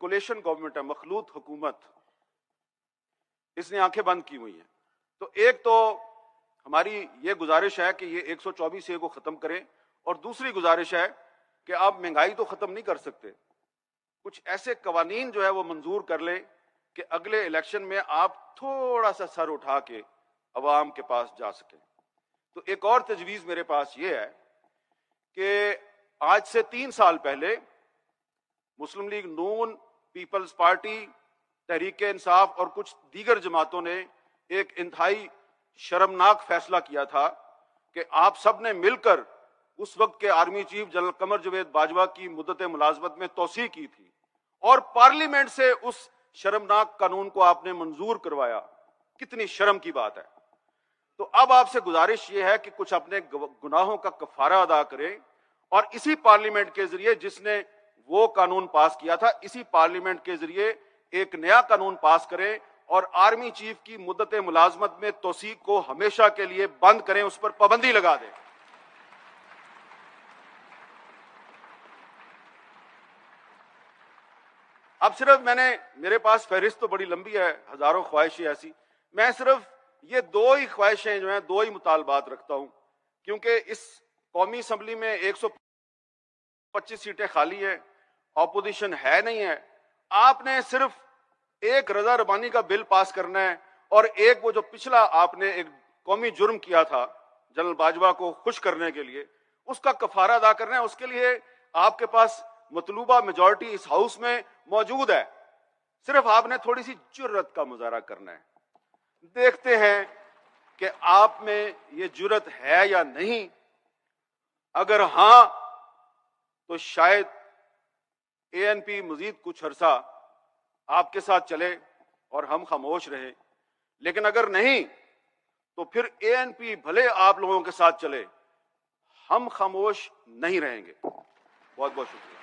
Coalition government है, मखलूत हुकूमत, इसने आंखें बंद की हुई हैं। तो एक तो हमारी ये गुजारिश है कि ये 124A को खत्म करें, और दूसरी गुजारिश है कि आप महंगाई तो खत्म नहीं कर सकते, कुछ ऐसे कवानीन जो है वो मंजूर कर लें कि अगले इलेक्शन में आप थोड़ा सा सर उठा के अवाम के पास जा सकें। तो एक और तजवीज़ मेरे पास ये है कि आज से 3 साल पहले मुस्लिम लीग नून, पीपल्स पार्टी, तहरीक इंसाफ और कुछ दीगर जमातों ने एक इंतहाई शर्मनाक फैसला किया था कि आप सब ने मिलकर उस वक्त के army chief general Qamar Javed Bajwa की मुद्दत मुलाजमत में तोसी की थी, और पार्लियामेंट से उस शर्मनाक कानून को आपने मंजूर करवाया। कितनी शर्म की बात है। तो अब आपसे गुजारिश ये है कि कुछ अपने गुनाहों का कफारा अदा करें, और इसी पार्लियामेंट के जरिए, जिसने वो कानून पास किया था, इसी पार्लियामेंट के जरिए एक नया कानून पास करें और आर्मी चीफ की मुद्दत मुलाजमत में तोसी को हमेशा के लिए बंद करें, उस पर पाबंदी लगा दें। अब सिर्फ मेरे पास फहरिस्त तो बड़ी लंबी है, हजारों ख्वाहिशें ऐसी, मैं सिर्फ ये 2 ही ख्वाहिशें जो हैं, 2 ही मुतालबात रखता हूं, क्योंकि इस कौमी असम्बली में 125 सीटें खाली हैं, ऑपोजिशन है नहीं है। आपने सिर्फ एक रजा रबानी का बिल पास करना है, और एक वो जो पिछला आपने एक कौमी जुर्म किया था जनरल बाजवा को खुश करने के लिए, उसका कफारा अदा करना है। उसके लिए आपके पास मतलूबा मेजॉरिटी इस हाउस में मौजूद है, सिर्फ आपने थोड़ी सी जुर्रत का मुजाहरा करना है। देखते हैं कि आप में ये जुर्रत है या नहीं। अगर हां, तो शायद ANP मजीद कुछ अरसा आपके साथ चले और हम खामोश रहे, लेकिन अगर नहीं तो फिर ANP भले आप लोगों के साथ चले, हम खामोश नहीं रहेंगे। बहुत बहुत शुक्रिया।